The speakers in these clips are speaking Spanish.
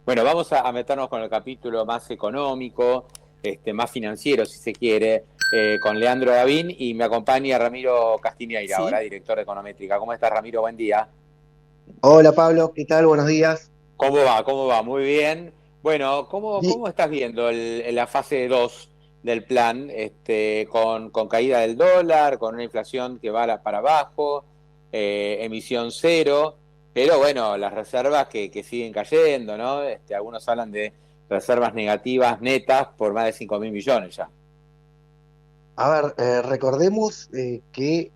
Bueno, vamos a meternos con el capítulo más económico, más financiero, si se quiere, con Leandro Gavín y me acompaña Ramiro Castiñeira, ahora Sí. director de Econométrica. ¿Cómo estás, Ramiro? Buen día. Hola Pablo, ¿qué tal? Buenos días. ¿Cómo va? ¿Cómo va? Muy bien. Bueno, ¿cómo Di- estás viendo la fase 2 del plan, con caída del dólar, con una inflación que va para abajo, emisión cero, pero bueno, las reservas que siguen cayendo, ¿no? Algunos hablan de reservas negativas netas por más de 5.000 millones ya. A ver, recordemos que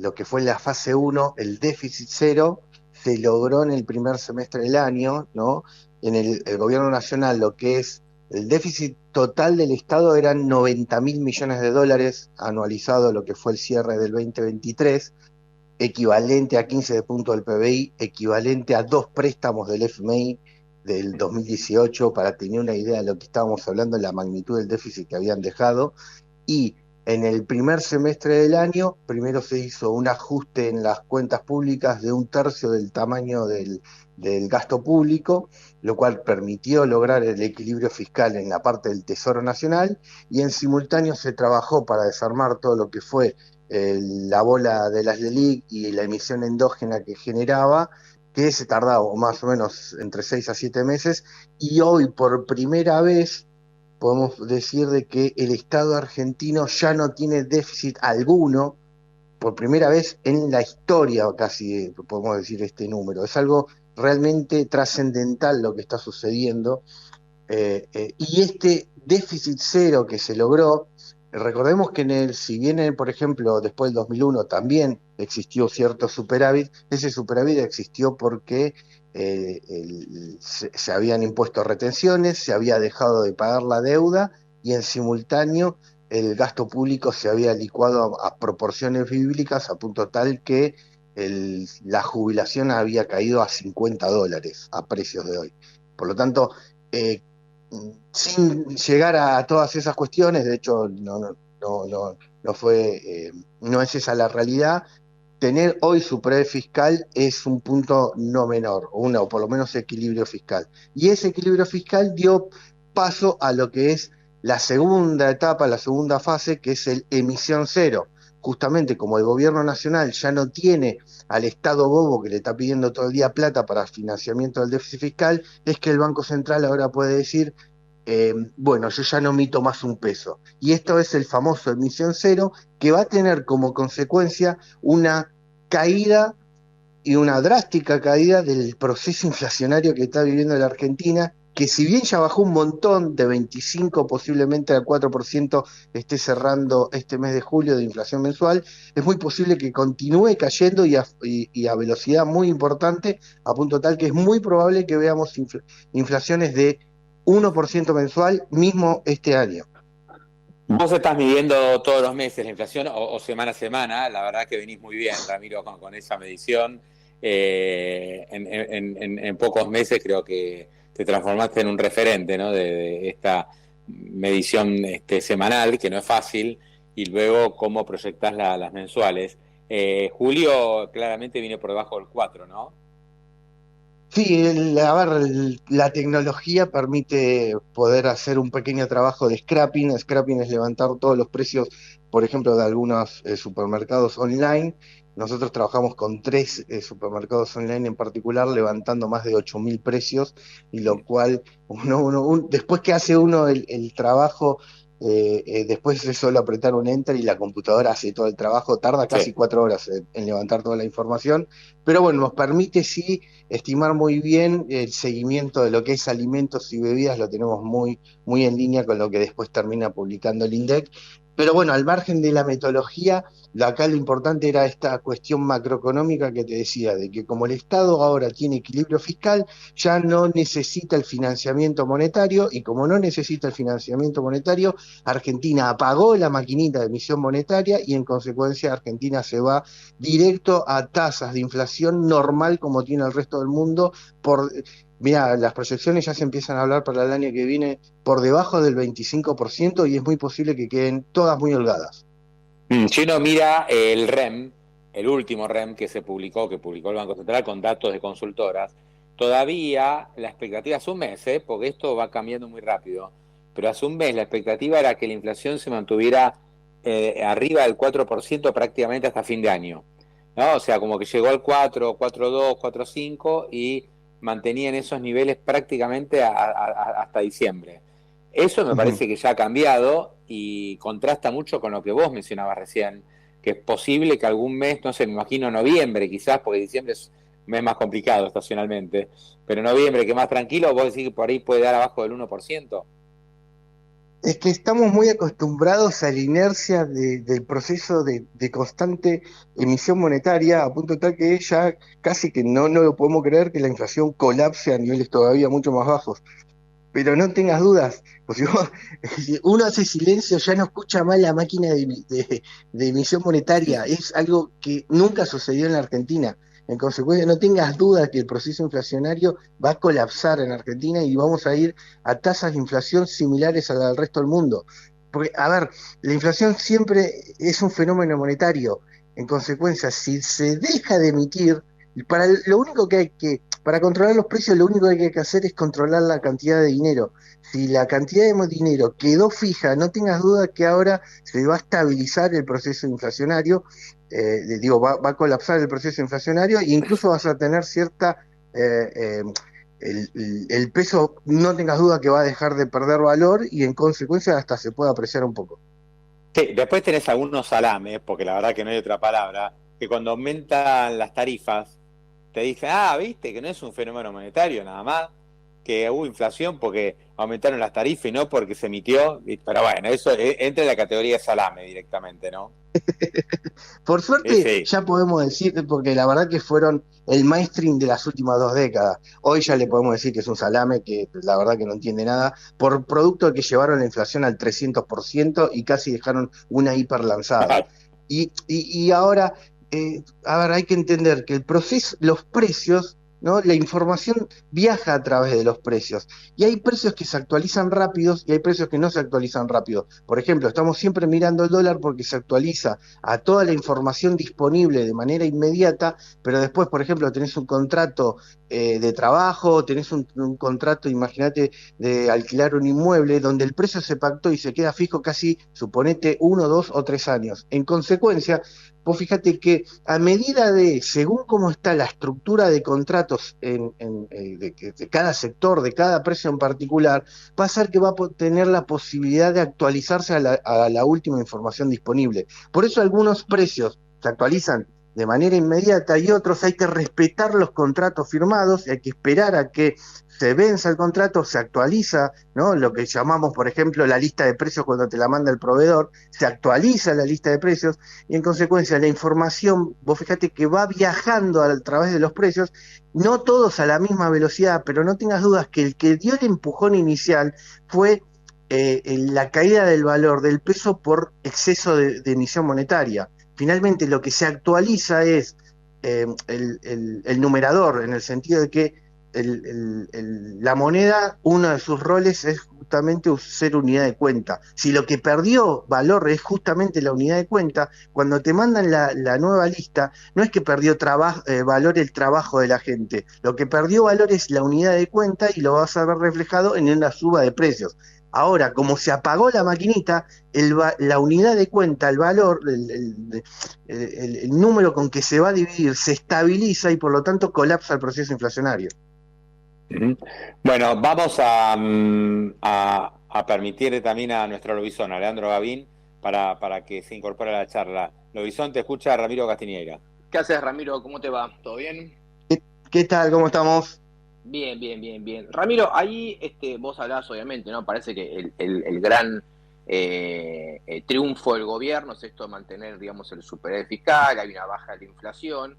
lo que fue la fase uno, el déficit cero, se logró en el primer semestre del año, ¿no? En el gobierno nacional, lo que es el déficit total del Estado eran 90.000 millones de dólares anualizado, lo que fue el cierre del 2023, equivalente a 15 de punto del PBI, equivalente a dos préstamos del FMI del 2018, para tener una idea de lo que estábamos hablando, la magnitud del déficit que habían dejado. Y en el primer semestre del año, primero se hizo un ajuste en las cuentas públicas de un tercio del tamaño del gasto público, lo cual permitió lograr el equilibrio fiscal en la parte del Tesoro Nacional, y en simultáneo se trabajó para desarmar todo lo que fue la bola de las LELIC y la emisión endógena que generaba, que se tardaba más o menos entre 6 a 7 meses, y hoy por primera vez podemos decir de que el Estado argentino ya no tiene déficit alguno, por primera vez en la historia casi, podemos decir este número. Es algo realmente trascendental lo que está sucediendo, y este déficit cero que se logró, recordemos que si bien, por ejemplo, después del 2001 también existió cierto superávit, ese superávit existió porque se habían impuesto retenciones, se había dejado de pagar la deuda, y en simultáneo el gasto público se había licuado a proporciones bíblicas, a punto tal que la jubilación había caído a $50 a precios de hoy. Por lo tanto, eh, sin llegar a todas esas cuestiones, de hecho no fue, no es esa la realidad. Tener hoy su fiscal es un punto no menor, o por lo menos equilibrio fiscal. Y ese equilibrio fiscal dio paso a lo que es la segunda etapa, la segunda fase, que es el emisión cero. Justamente como el gobierno nacional ya no tiene al Estado bobo que le está pidiendo todo el día plata para financiamiento del déficit fiscal, es que el Banco Central ahora puede decir, bueno, yo ya no emito más un peso. Y esto es el famoso emisión cero, que va a tener como consecuencia una caída, y una drástica caída del proceso inflacionario que está viviendo la Argentina, que si bien ya bajó un montón, de 25 posiblemente al 4% esté cerrando este mes de julio de inflación mensual, es muy posible que continúe cayendo, y a velocidad muy importante, a punto tal que es muy probable que veamos inflaciones de 1% mensual mismo este año. Vos estás midiendo todos los meses la inflación o semana a semana. La verdad que venís muy bien, Ramiro, con esa medición. En pocos meses creo que te transformaste en un referente, ¿no? De esta medición semanal, que no es fácil, y luego cómo proyectás las mensuales. Julio claramente viene por debajo del 4, ¿no? Sí, a ver, la tecnología permite poder hacer un pequeño trabajo de scrapping. Scrapping es levantar todos los precios, por ejemplo, de algunos supermercados online. Nosotros trabajamos con tres supermercados online en particular, levantando más de 8.000 precios, y lo cual, después que hace uno el trabajo, después es solo apretar un enter y la computadora hace todo el trabajo, tarda casi Sí. 4 horas en levantar toda la información, pero bueno, nos permite sí estimar muy bien el seguimiento de lo que es alimentos y bebidas, lo tenemos muy, muy en línea con lo que después termina publicando el INDEC. Pero bueno, al margen de la metodología, acá lo importante era esta cuestión macroeconómica que te decía, de que como el Estado ahora tiene equilibrio fiscal, ya no necesita el financiamiento monetario, y como no necesita el financiamiento monetario, Argentina apagó la maquinita de emisión monetaria, y en consecuencia Argentina se va directo a tasas de inflación normal como tiene el resto del mundo. Mira, las proyecciones ya se empiezan a hablar para el año que viene por debajo del 25%, y es muy posible que queden todas muy holgadas. Si uno mira el REM, el último REM que publicó el Banco Central con datos de consultoras, todavía la expectativa hace un mes, porque esto va cambiando muy rápido, pero hace un mes la expectativa era que la inflación se mantuviera arriba del 4% prácticamente hasta fin de año, ¿no? O sea, como que llegó al 4, 4,2, 4,5 y mantenían esos niveles prácticamente hasta diciembre. Eso me Ujú. parece que ya ha cambiado y contrasta mucho con lo que vos mencionabas recién, que es posible que algún mes, no sé, me imagino noviembre quizás, porque diciembre es un mes más complicado estacionalmente, pero noviembre que más tranquilo, vos decís que por ahí puede dar abajo del 1%. Es que estamos muy acostumbrados a la inercia del proceso de constante emisión monetaria, a punto tal que ya casi que no lo podemos creer que la inflación colapse a niveles todavía mucho más bajos. Pero no tengas dudas, pues si si uno hace silencio ya no escucha más la máquina de emisión monetaria. Es algo que nunca sucedió en la Argentina. En consecuencia, no tengas dudas que el proceso inflacionario va a colapsar en Argentina y vamos a ir a tasas de inflación similares a la del resto del mundo. Porque, a ver, la inflación siempre es un fenómeno monetario. En consecuencia, si se deja de emitir, lo único que hay que para controlar los precios, lo único que hay que hacer es controlar la cantidad de dinero. Si la cantidad de dinero quedó fija, no tengas duda que ahora se va a estabilizar el proceso inflacionario, va a colapsar el proceso inflacionario e incluso vas a tener cierta... eh, eh, el peso, no tengas duda que va a dejar de perder valor y en consecuencia hasta se puede apreciar un poco. Sí, después tenés algunos salames, porque la verdad que no hay otra palabra, que cuando aumentan las tarifas, te dicen, viste, que no es un fenómeno monetario nada más, que hubo inflación porque aumentaron las tarifas y no porque se emitió, pero bueno, eso entra en la categoría de salame directamente, ¿no? Por Sí, suerte sí. ya podemos decir, porque la verdad que fueron el mainstream de las últimas 2 décadas. Hoy ya le podemos decir que es un salame que la verdad que no entiende nada, por producto de que llevaron la inflación al 300% y casi dejaron una hiperlanzada. Y ahora, a ver, hay que entender que el proceso, los precios, ¿no? La información viaja a través de los precios. Y hay precios que se actualizan rápidos y hay precios que no se actualizan rápido. Por ejemplo, estamos siempre mirando el dólar porque se actualiza a toda la información disponible de manera inmediata, pero después, por ejemplo, tenés un contrato de trabajo, tenés un contrato, imagínate, de alquilar un inmueble, donde el precio se pactó y se queda fijo casi, suponete, 1, 2 o 3 años. En consecuencia, vos fíjate que a medida según cómo está la estructura de contratos de cada sector, de cada precio en particular, va a ser que va a tener la posibilidad de actualizarse a la última información disponible. Por eso algunos precios se actualizan de manera inmediata y otros hay que respetar los contratos firmados, hay que esperar a que se venza el contrato, se actualiza, ¿no? Lo que llamamos, por ejemplo, la lista de precios cuando te la manda el proveedor, se actualiza la lista de precios y en consecuencia la información, vos fíjate que va viajando a través de los precios, no todos a la misma velocidad, pero no tengas dudas que el que dio el empujón inicial fue la caída del valor del peso por exceso de emisión monetaria. Finalmente, lo que se actualiza es el numerador, en el sentido de que la moneda, uno de sus roles es justamente ser unidad de cuenta. Si lo que perdió valor es justamente la unidad de cuenta, cuando te mandan la nueva lista, no es que perdió valor el trabajo de la gente, lo que perdió valor es la unidad de cuenta y lo vas a ver reflejado en una suba de precios. Ahora, como se apagó la maquinita, la unidad de cuenta, el valor, el número con que se va a dividir, se estabiliza y por lo tanto colapsa el proceso inflacionario. Ujú. Bueno, vamos a permitir también a nuestro lobizón, a Leandro Gavín, para que se incorpore a la charla. Lobizón, te escucha Ramiro Castiñeira. ¿Qué haces, Ramiro? ¿Cómo te va? ¿Todo bien? ¿Qué tal? ¿Cómo estamos? Bien, bien, bien, bien. Ramiro, ahí vos hablás, obviamente, ¿no? Parece que el gran triunfo del gobierno es esto de mantener, digamos, el superávit fiscal, hay una baja de la inflación.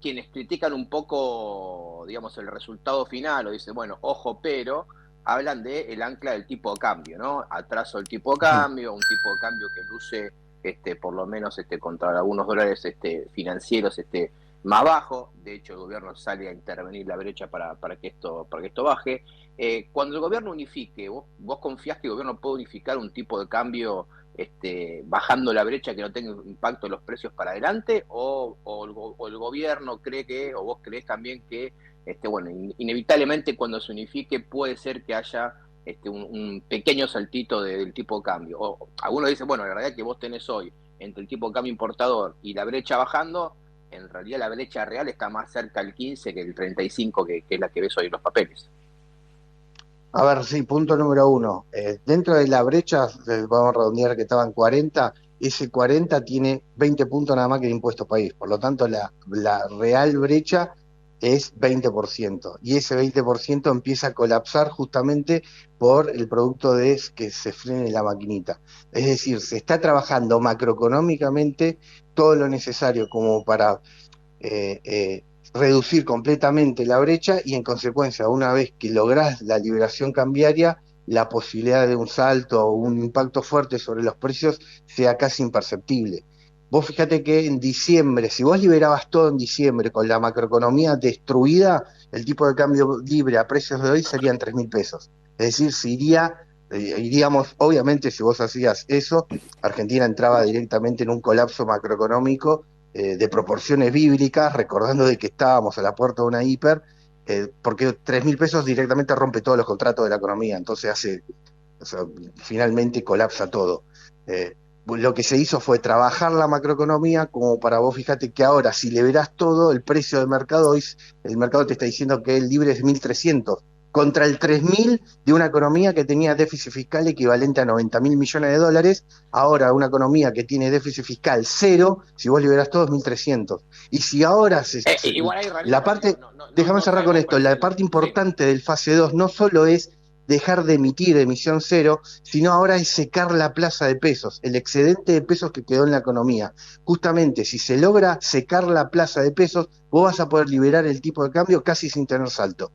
Quienes critican un poco, digamos, el resultado final o dicen, bueno, ojo, pero hablan de el ancla del tipo de cambio, ¿no? Atraso del tipo de cambio, un tipo de cambio que luce, por lo menos, contra algunos dólares financieros, más bajo. De hecho, el gobierno sale a intervenir la brecha para que esto baje. Cuando el gobierno unifique, ¿vos confiás que el gobierno puede unificar un tipo de cambio bajando la brecha que no tenga impacto en los precios para adelante? ¿O el gobierno cree que, o vos creés también que bueno, inevitablemente cuando se unifique puede ser que haya un pequeño saltito del tipo de cambio. O algunos dicen, bueno, la verdad que vos tenés hoy entre el tipo de cambio importador y la brecha bajando, en realidad la brecha real está más cerca del 15 que el 35, que es la que ves hoy en los papeles. A ver, sí, punto número uno. Dentro de la brecha, vamos a redondear que estaban 40, ese 40 tiene 20 puntos nada más que de impuesto país. Por lo tanto, la real brecha es 20%. Y ese 20% empieza a colapsar justamente por el producto de que se frene la maquinita. Es decir, se está trabajando macroeconómicamente todo lo necesario como para eh, eh, reducir completamente la brecha y en consecuencia, una vez que lográs la liberación cambiaria, la posibilidad de un salto o un impacto fuerte sobre los precios sea casi imperceptible. Vos fíjate que en diciembre, si vos liberabas todo en diciembre con la macroeconomía destruida, el tipo de cambio libre a precios de hoy serían 3.000 pesos. Es decir, iríamos, obviamente si vos hacías eso, Argentina entraba directamente en un colapso macroeconómico de proporciones bíblicas, recordando de que estábamos a la puerta de una hiper, porque 3.000 pesos directamente rompe todos los contratos de la economía, entonces o sea, finalmente colapsa todo. Lo que se hizo fue trabajar la macroeconomía como para vos, fíjate que ahora si le verás todo, el precio de mercado, hoy el mercado te está diciendo que el libre es 1.300 contra el 3.000 de una economía que tenía déficit fiscal equivalente a 90.000 millones de dólares. Ahora una economía que tiene déficit fiscal cero, si vos liberás todo es 1.300. Y si ahora Igual ahí, la Ramiro, digo, parte, déjame no cerrar con sabemos esto, cuál es la el... parte Sí, importante del fase 2 no solo es dejar de emitir emisión cero, sino ahora es secar la plaza de pesos, el excedente de pesos que quedó en la economía. Justamente, si se logra secar la plaza de pesos, vos vas a poder liberar el tipo de cambio casi sin tener salto.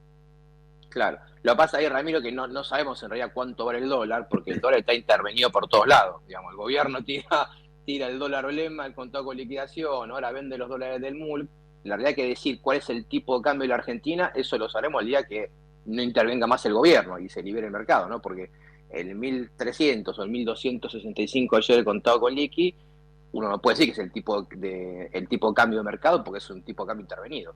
claro. Lo que pasa ahí, Ramiro, que no sabemos en realidad cuánto vale el dólar, porque el dólar está intervenido por todos lados. Digamos, el gobierno tira el dólar blema, el contado con liquidación, ahora vende los dólares del MUL. La realidad que decir cuál es el tipo de cambio de la Argentina, eso lo sabremos el día que no intervenga más el gobierno y se libere el mercado, ¿no? Porque el 1.300 o el 1.265 ayer el contado con liqui, uno no puede decir que es el tipo de cambio de mercado porque es un tipo de cambio intervenido.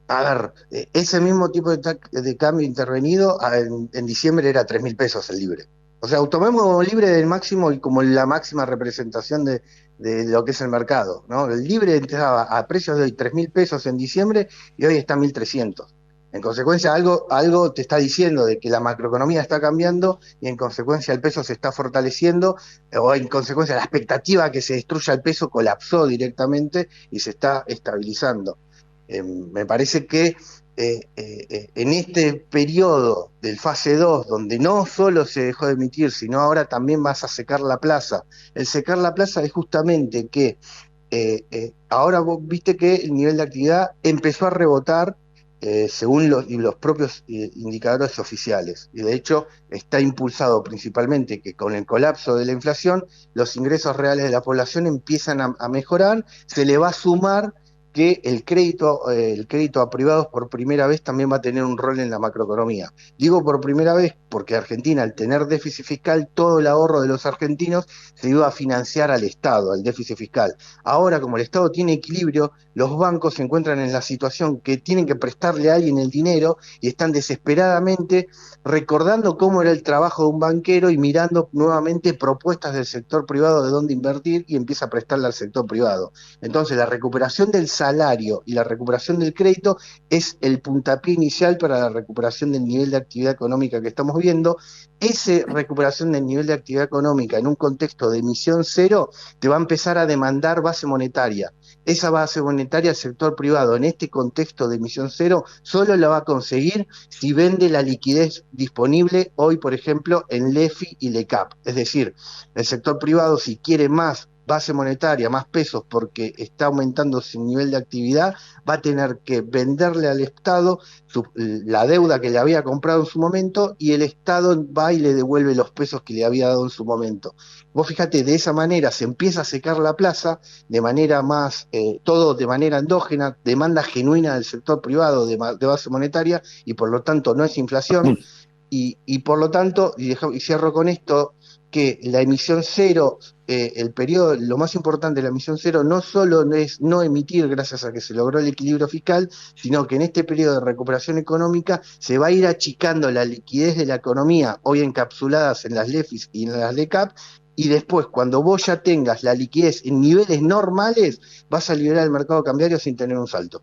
A ver, ese mismo tipo de cambio intervenido en diciembre era 3.000 pesos el libre. O sea, tomemos libre del máximo y como la máxima representación de lo que es el mercado, ¿no? El libre entraba a precios de hoy 3.000 pesos en diciembre y hoy está 1.300. En consecuencia, algo te está diciendo de que la macroeconomía está cambiando y en consecuencia el peso se está fortaleciendo, o en consecuencia la expectativa que se destruya el peso colapsó directamente y se está estabilizando. Me parece que en este periodo del fase 2, donde no solo se dejó de emitir, sino ahora también vas a secar la plaza, el secar la plaza es justamente que ahora vos viste que el nivel de actividad empezó a rebotar según los propios indicadores oficiales. Y de hecho está impulsado principalmente que con el colapso de la inflación, los ingresos reales de la población empiezan a mejorar, se le va a sumar que el crédito a privados por primera vez también va a tener un rol en la macroeconomía. Digo por primera vez porque Argentina, al tener déficit fiscal, todo el ahorro de los argentinos se iba a financiar al Estado, al déficit fiscal. Ahora, como el Estado tiene equilibrio, los bancos se encuentran en la situación que tienen que prestarle a alguien el dinero y están desesperadamente recordando cómo era el trabajo de un banquero y mirando nuevamente propuestas del sector privado de dónde invertir y empieza a prestarle al sector privado. Entonces, la recuperación del salario y la recuperación del crédito es el puntapié inicial para la recuperación del nivel de actividad económica que estamos viendo. Esa recuperación del nivel de actividad económica en un contexto de emisión cero te va a empezar a demandar base monetaria. Esa base monetaria, el sector privado, en este contexto de emisión cero, solo la va a conseguir si vende la liquidez disponible hoy, por ejemplo, en LEFI y LECAP. Es decir, el sector privado, si quiere más base monetaria, más pesos, porque está aumentando su nivel de actividad, va a tener que venderle al Estado la deuda que le había comprado en su momento y el Estado va y le devuelve los pesos que le había dado en su momento. Vos fíjate, de esa manera se empieza a secar la plaza, de manera más, todo de manera endógena, demanda genuina del sector privado de base monetaria y por lo tanto no es inflación. Y por lo tanto, y cierro con esto, que la emisión cero, el periodo, lo más importante de la emisión cero no solo es no emitir gracias a que se logró el equilibrio fiscal, sino que en este periodo de recuperación económica se va a ir achicando la liquidez de la economía, hoy encapsuladas en las LEFIs y en las LECAP, y después, cuando vos ya tengas la liquidez en niveles normales, vas a liberar el mercado cambiario sin tener un salto.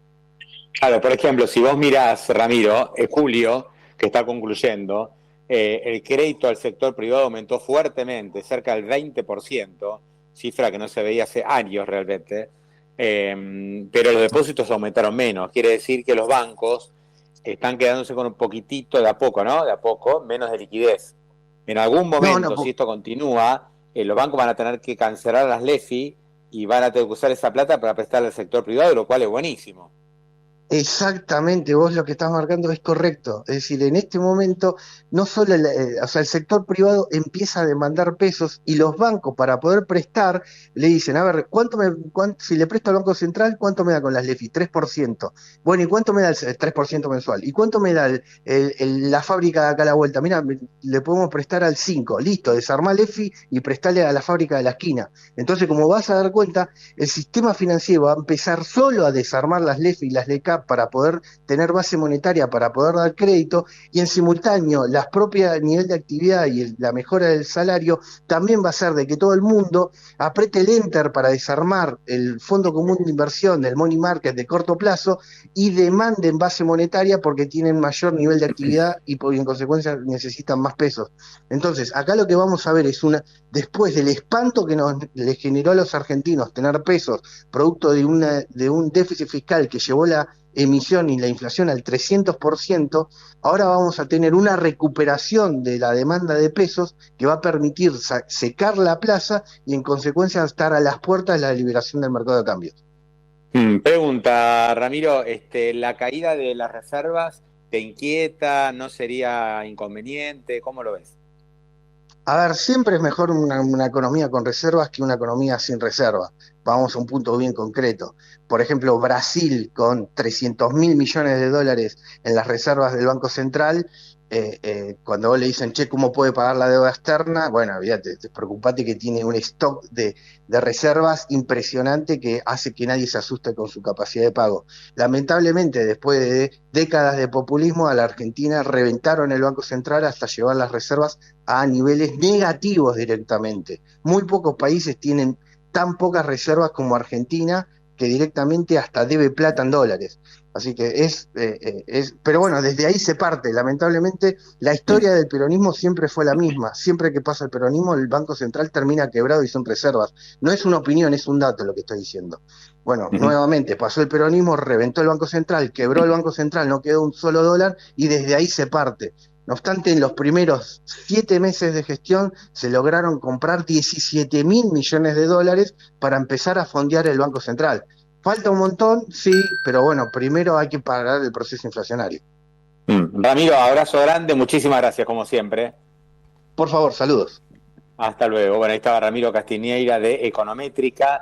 Claro, por ejemplo, si vos mirás, Ramiro, julio, que está concluyendo, el crédito al sector privado aumentó fuertemente, cerca del 20%, cifra que no se veía hace años realmente, pero los depósitos aumentaron menos. Quiere decir que los bancos están quedándose con un poquitito de a poco, ¿no? De a poco, menos de liquidez. En algún No, momento, no, si esto continúa, los bancos van a tener que cancelar las LEFI y van a tener que usar esa plata para prestarle al sector privado, lo cual es buenísimo. exactamente, vos lo que estás marcando es correcto. Es decir, en este momento, no solo o sea, el sector privado empieza a demandar pesos y los bancos para poder prestar le dicen, a ver, si le presto al Banco Central, ¿cuánto me da con las LEFI? 3%. Bueno, ¿y cuánto me da el 3% mensual? ¿Y cuánto me da la fábrica de acá a la vuelta? Mira, le podemos prestar al 5%. Listo, desarmar LEFI y prestarle a la fábrica de la esquina. Entonces, como vas a dar cuenta, el sistema financiero va a empezar solo a desarmar las LEFI y las LECAP para poder tener base monetaria, para poder dar crédito, y en simultáneo las propias nivel de actividad y la mejora del salario también va a hacer de que todo el mundo apriete el enter para desarmar el Fondo Común de Inversión del Money Market de corto plazo y demanden base monetaria porque tienen mayor nivel de actividad y en consecuencia necesitan más pesos. Entonces, acá lo que vamos a ver es después del espanto que les generó a los argentinos tener pesos, producto de un déficit fiscal que llevó la emisión y la inflación al 300%, ahora vamos a tener una recuperación de la demanda de pesos que va a permitir secar la plaza y en consecuencia estar a las puertas de la liberación del mercado de cambios. Pregunta, Ramiro, ¿la caída de las reservas te inquieta? ¿No sería inconveniente? ¿Cómo lo ves? A ver, siempre es mejor una economía con reservas que una economía sin reservas. Vamos a un punto bien concreto. Por ejemplo, Brasil con 300.000 millones de dólares en las reservas del Banco Central, cuando vos le dicen, che, ¿cómo puede pagar la deuda externa? Bueno, olvídate, preocupate que tiene un stock de reservas impresionante que hace que nadie se asuste con su capacidad de pago. Lamentablemente, después de décadas de populismo, a la Argentina reventaron el Banco Central hasta llevar las reservas a niveles negativos directamente. Muy pocos países tienen tan pocas reservas como Argentina, que directamente hasta debe plata en dólares. Así que pero bueno, desde ahí se parte. Lamentablemente, la historia del peronismo siempre fue la misma. Siempre que pasa el peronismo, el Banco Central termina quebrado y son reservas. No es una opinión, es un dato lo que estoy diciendo. Bueno, nuevamente pasó el peronismo, reventó el Banco Central, quebró el Banco Central, no quedó un solo dólar y desde ahí se parte. No obstante, en los primeros 7 meses de gestión se lograron comprar 17.000 millones de dólares para empezar a fondear el Banco Central. Falta un montón, sí, pero bueno, primero hay que parar el proceso inflacionario. Ramiro, abrazo grande, muchísimas gracias como siempre. Por favor, saludos. Hasta luego. Bueno, ahí estaba Ramiro Castiñeira de Econométrica.